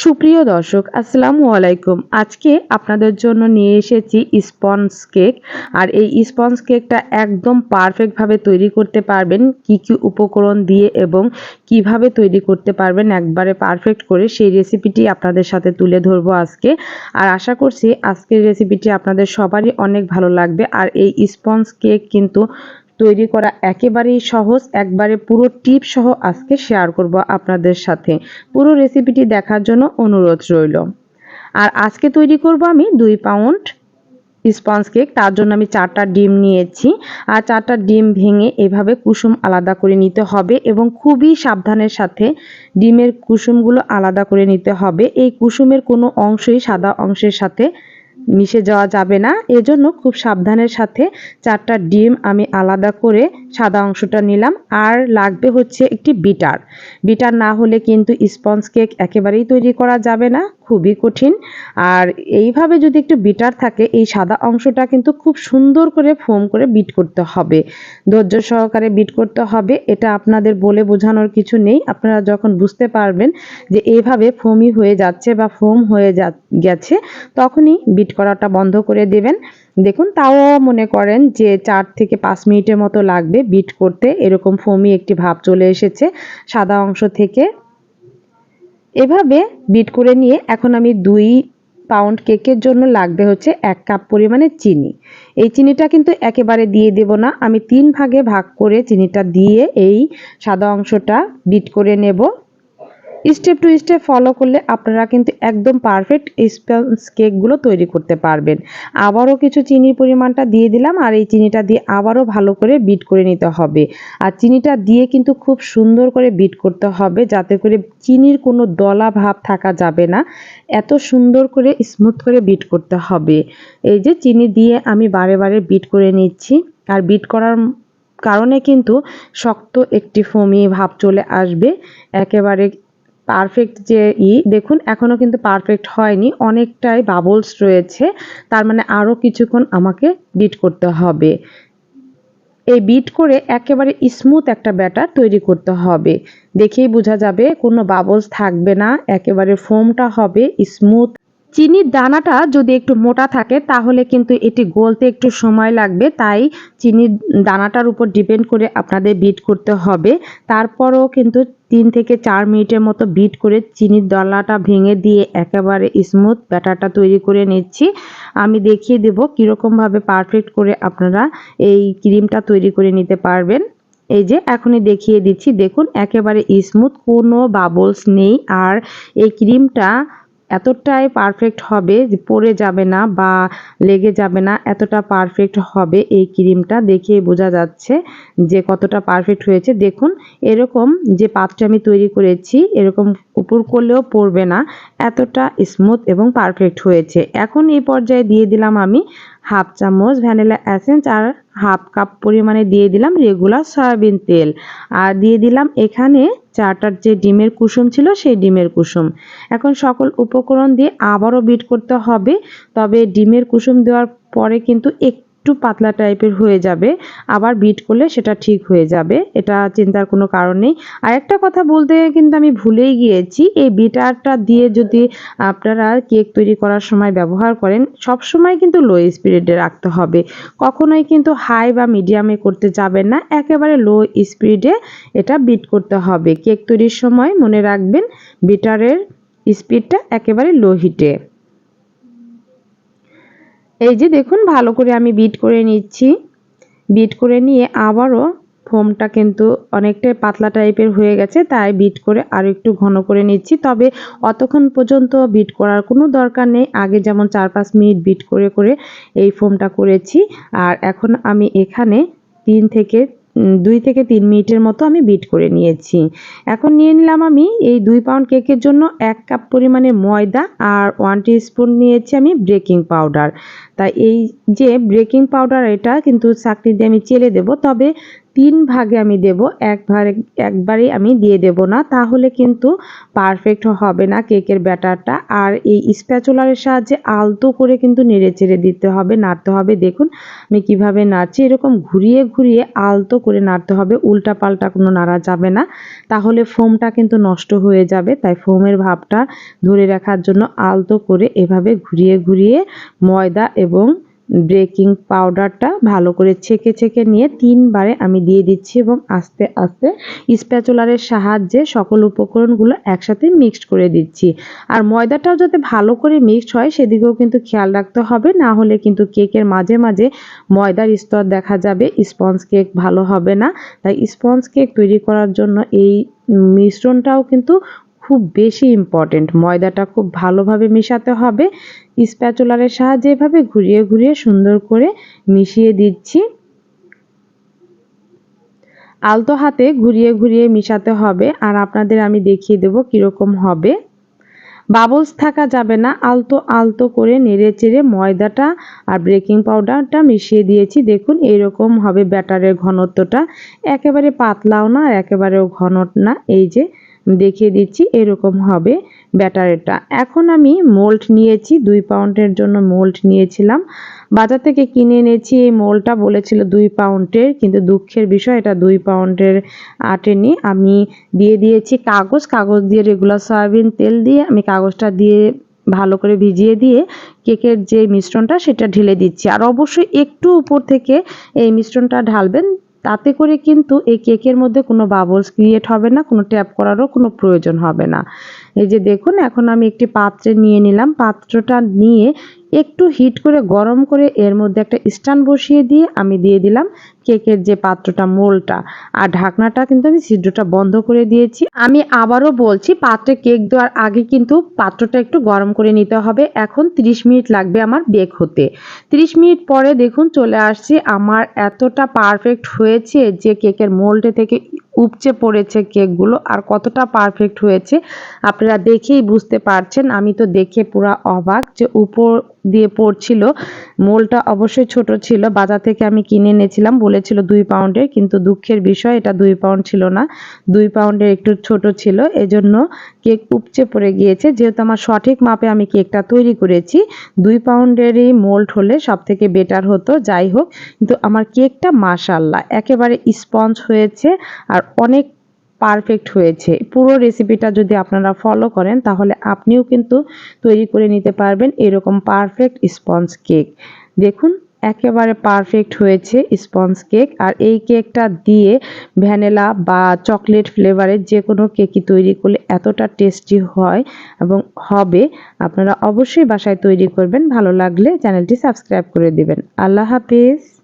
সুপ্রিয় দর্শক আসসালামু আলাইকুম। আজকে আপনাদের জন্য নিয়ে এসেছি স্পঞ্জ কেক। আর এই স্পঞ্জ কেকটা একদম পারফেক্টভাবে তৈরি করতে পারবেন কি কি উপকরণ দিয়ে এবং কিভাবে তৈরি করতে পারবেন একবারে পারফেক্ট করে, সেই রেসিপিটি আপনাদের সাথে তুলে ধরবো আজকে। আর আশা করছি আজকের রেসিপিটি আপনাদের সবারই অনেক ভালো লাগবে। আর এই স্পঞ্জ কেক কিন্তু তৈরি করা একেবারেই সহজ, একবারে পুরো টিপ সহ আজকে শেয়ার করব আপনাদের সাথে। পুরো রেসিপিটি দেখার জন্য অনুরোধ রইল। আর আজকে তৈরি করব আমি 2 পাউন্ড স্পঞ্জ কেক। তার জন্য আমি 4টা ডিম নিয়েছি। আর 4টা ডিম ভেঙে এভাবে কুসুম আলাদা করে নিতে হবে এবং খুবই সাবধানের সাথে ডিমের কুসুমগুলো আলাদা করে নিতে হবে। এই কুসুমের কোনো অংশই সাদা অংশের সাথে মিশে যাওয়া যাবে না, এজন্য খুব সাবধানের সাথে 4টা ডিম আমি আলাদা করে সাদা অংশটা নিলাম। আর লাগবে হচ্ছে একটি বিটার। বিটার না হলে কিন্তু স্পঞ্জ কেক একেবারেই তৈরি করা যাবে না, খুবই কঠিন। আর এইভাবে যদি একটু বিটার থাকে, এই সাদা অংশটা কিন্তু খুব সুন্দর করে ফোম করে বিট করতে হবে, ধৈর্য সহকারে বিট করতে হবে। এটা আপনাদের বলে বোঝানোর কিছু নেই, আপনারা যখন বুঝতে পারবেন যে এইভাবে ফোমই হয়ে যাচ্ছে বা ফোম হয়ে গেছে, তখনই বিট করাটা বন্ধ করে দেবেন। দেখুন, তাও মনে করেন যে 4 থেকে 5 মিনিটের মতো লাগবে বিট করতে। এরকম ফোমি একটি ভাব চলে এসেছে সাদা অংশ থেকে। এভাবে বিট করে নিয়ে এখন আমি 2 পাউন্ড কেকের জন্য লাগবে হচ্ছে 1 কাপ পরিমাণে চিনি। এই চিনিটা কিন্তু একেবারে দিয়ে দেব না, আমি 3 ভাগে ভাগ করে চিনিটা দিয়ে এই সাদা অংশটা বিট করে নেব। স্টেপ টু স্টেপ ফলো করলে আপনারা কিন্তু একদম পারফেক্ট স্পঞ্জ কেকগুলো তৈরি করতে পারবেন। আবারও কিছু চিনির পরিমাণটা দিয়ে দিলাম, আর এই চিনিটা দিয়ে আবারও ভালো করে বিট করে নিতে হবে। আর চিনিটা দিয়ে কিন্তু খুব সুন্দর করে বিট করতে হবে, যাতে করে চিনির কোনো দলা ভাব থাকা যাবে না। এত সুন্দর করে স্মুথ করে বিট করতে হবে। এই যে চিনি দিয়ে আমি বারে বারে বিট করে নিচ্ছি। আর বিট করার কারণে কিন্তু শক্ত একটি ফোমি ভাব চলে আসবে। একেবারে পারফেক্ট যে দেখুন এখনো কিন্তু পারফেক্ট হয়নি, অনেকটাই বাবলস রয়েছে। তার মানে আরও কিছুক্ষণ আমাকে বিট করতে হবে। এই বিট করে একেবারে স্মুথ একটা ব্যাটার তৈরি করতে হবে। দেখেই বোঝা যাবে কোনো বাবলস থাকবে না, একেবারে ফোমটা হবে স্মুথ। চিনির দানাটা যদি একটু মোটা থাকে তাহলে কিন্তু এটি গলতে একটু সময় লাগবে, তাই চিনির দানাটার উপর ডিপেন্ড করে আপনাদের বিট করতে হবে। তারপরও কিন্তু 3 থেকে 4 মিনিটের মতো বিট করে চিনির দানাটা ভেঙে দিয়ে একেবারে স্মুথ ব্যাটারটা তৈরি করে নিচ্ছি। আমি দেখিয়ে দেব কীরকমভাবে পারফেক্ট করে আপনারা এই ক্রিমটা তৈরি করে নিতে পারবেন। এই যে এখনই দেখিয়ে দিচ্ছি, দেখুন একেবারে স্মুথ, কোনো বাবলস নেই। আর এই ক্রিমটা এতটাই পারফেক্ট হবে যে পড়ে যাবে না বা লেগে যাবে না, এতটা পারফেক্ট হবে এই ক্রিমটা। দেখেই বোঝা যাচ্ছে যে কতটা পারফেক্ট হয়েছে। দেখুন এরকম যে পাত্রে আমি তৈরি করেছি এরকম উপর করলেও পড়বে না, এতটা স্মুথ এবং পারফেক্ট হয়েছে। এখন এই পর্যায়ে দিয়ে দিলাম আমি হাফ চামচ ভ্যানিলা এসেন্স, আর হাফ কাপ পরিমাণে দিয়ে দিলাম রেগুলার সয়াবিন তেল। আর দিয়ে দিলাম এখানে 4টার যে ডিমের কুসুম ছিল সেই ডিমের কুসুম। এখন সকল উপকরণ দিয়ে আবারও বিট করতে হবে, তবে ডিমের কুসুম দেওয়ার পরে কিন্তু একটু পাতলা টাইপের হয়ে যাবে, আবার বিট করলে সেটা ঠিক হয়ে যাবে, এটা চিন্তার কোনো কারণ নেই। আর একটা কথা বলতে কিন্তু আমি ভুলেই গিয়েছি, এই বিটারটা দিয়ে যদি আপনারা কেক তৈরি করার সময় ব্যবহার করেন, সব সময় কিন্তু লো স্পিডে রাখতে হবে, কখনোই কিন্তু হাই বা মিডিয়ামে করতে যাবেন না, একেবারে লো স্পিডে এটা বিট করতে হবে। কেক তৈরির সময় মনে রাখবেন বিটারের স্পিডটা একেবারে লো হিটে। এই যে দেখুন ভালো করে আমি বিট করে নিচ্ছি। বিট করে নিয়ে আবারও ফোমটা কিন্তু অনেকটাই পাতলা টাইপের হয়ে গেছে, তাই বিট করে আর একটু ঘন করে নিচ্ছি। তবে অতক্ষণ পর্যন্ত বিট করার কোনো দরকার নেই, আগে যেমন 4-5 মিনিট বিট করে করে এই ফোমটা করেছি। আর এখন আমি এখানে 2 থেকে 3 মিনিটের মতো আমি বিট করে নিয়েছি। এখন নিয়ে নিলাম আমি এই 2 পাউন্ড কেকের জন্য 1 কাপ পরিমাণে ময়দা, আর 1 টিস্পুন নিয়েছি আমি বেকিং পাউডার। তাই এই যে বেকিং পাউডার, এটা কিন্তু চাকনি দিয়ে আমি চেলে দেব, তবে 3 ভাগে আমি দেব, একবারেই আমি দিয়ে দেব না, তাহলে কিন্তু পারফেক্ট হবে না কেকের ব্যাটারটা। আর এই স্প্যাচুলারের সাহায্যে আলতো করে কিন্তু নেড়েচেড়ে দিতে হবে, নাড়তে হবে। দেখুন আমি কিভাবে নাড়ছি, এরকম ঘুরিয়ে ঘুরিয়ে আলতো করে নাড়তে হবে, উল্টাপাল্টা কোনো নাড়া যাবে না, তাহলে ফোমটা কিন্তু নষ্ট হয়ে যাবে। তাই ফোমের ভাবটা ধরে রাখার জন্য আলতো করে এভাবে ঘুরিয়ে ঘুরিয়ে ময়দা এবং বেকিং পাউডারটা ভালো করে ছেঁকে ছেঁকে নিয়ে 3 বারে আমি দিয়ে দিচ্ছি এবং আস্তে আস্তে স্প্যাচুলারের সাহায্যে সকল উপকরণগুলো একসাথে মিক্সড করে দিচ্ছি। আর ময়দাটাও যাতে ভালো করে মিক্সড হয় সেদিকেও কিন্তু খেয়াল রাখতে হবে, না হলে কিন্তু কেকের মাঝে মাঝে ময়দার স্তর দেখা যাবে, স্পঞ্জ কেক ভালো হবে না। তাই স্পঞ্জ কেক তৈরি করার জন্য এই মিশ্রণটাও কিন্তু খুব বেশি ইম্পর্টেন্ট। ময়দাটা খুব ভালোভাবে মেশাতে হবে, স্প্যাচুলারের সাহায্যে এভাবে ঘুরিয়ে ঘুরিয়ে সুন্দর করে মিশিয়ে দিচ্ছি। আলতো হাতে ঘুরিয়ে ঘুরিয়ে মিশাতে হবে। আর আপনাদের আমি দেখিয়ে দেব কীরকম হবে। বাবলস থাকা যাবে না, আলতো আলতো করে নেড়ে চেড়ে ময়দাটা আর বেকিং পাউডারটা মিশিয়ে দিয়েছি। দেখুন এইরকম হবে ব্যাটারের ঘনত্বটা, একেবারে পাতলাও না আর একেবারেও ঘন না। এই যে দেখিয়ে দিচ্ছি এরকম হবে ব্যাটারেরটা। এখন আমি মোল্ড নিয়েছি, 2 পাউন্ডের জন্য মোল্ড নিয়েছিলাম, বাজার থেকে কিনে এনেছি। এই মোল্ডটা বলেছিল 2 পাউন্ডের, কিন্তু দুঃখের বিষয় এটা 2 পাউন্ডের আটেনি। আমি দিয়ে দিয়েছি কাগজ দিয়ে রেগুলার সয়াবিন তেল দিয়ে আমি কাগজটা দিয়ে ভালো করে ভিজিয়ে দিয়ে কেকের যে মিশ্রণটা সেটা ঢেলে দিচ্ছি। আর অবশ্যই একটু উপর থেকে এই মিশ্রণটা ঢালবেন, তাতে করে কিন্তু এই কেকের মধ্যে কোনো বাবলস ক্রিয়েট হবে না, কোনো ট্যাপ করারও কোনো প্রয়োজন হবে না। এই যে দেখুন এখন আমি একটি পাত্রে নিয়ে নিলাম, পাত্রটা নিয়ে একটু হিট করে গরম করে এর মধ্যে একটা স্ট্যান্ড বসিয়ে দিয়ে আমি দিয়ে দিলাম কেকের যে পাত্রটা মোল্ডটা, আর ঢাকনাটা কিন্তু আমি ছিদ্রটা বন্ধ করে দিয়েছি। আমি আবারও বলছি, পাত্রে কেক দেওয়ার আগে কিন্তু পাত্রটা একটু গরম করে নিতে হবে। এখন 30 মিনিট লাগবে আমার বেক হতে। 30 মিনিট পরে দেখুন চলে আসছি, আমার এতটা পারফেক্ট হয়েছে যে কেকের মোল্ডে থেকে উপচে পড়েছে কেকগুলো। আর কতটা পারফেক্ট হয়েছে আপনারা দেখেই বুঝতে পারছেন। আমি তো দেখে পুরো অবাক যে উপর দিয়ে পড়ছিল। মোলটা অবশ্যই ছোট ছিল, বাজার থেকে আমি কিনে এনেছিলাম, বলেছিল 2 পাউন্ডের, কিন্তু দুঃখের বিষয় এটা 2 পাউন্ড ছিল না, 2 পাউন্ডের একটু ছোট ছিল, এজন্য কেক উপচে পড়ে গিয়েছে। যেহেতু আমার সঠিক মাপে আমি কেকটা তৈরি করেছি, 2 পাউন্ডেরই মোল্ড হলে সব থেকে বেটার হতো। যাই হোক, কিন্তু আমার কেকটা মাশাআল্লাহ একেবারে স্পঞ্জ হয়েছে আর অনেক পারফেক্ট হয়েছে। পুরো রেসিপিটা যদি আপনারা ফলো করেন তাহলে আপনিও কিন্তু তৈরি করে নিতে পারবেন এরকম পারফেক্ট স্পঞ্জ কেক। দেখুন একেবারে পারফেক্ট হয়েছে স্পঞ্জ কেক। আর এই কেকটা দিয়ে ভ্যানিলা বা চকলেট ফ্লেভারের যে কোনো কেকই তৈরি করলে এতটা টেস্টি হয় এবং হবে। আপনারা অবশ্যই বাসায় তৈরি করবেন। ভালো লাগলে চ্যানেলটি সাবস্ক্রাইব করে দিবেন। আল্লাহ হাফেজ।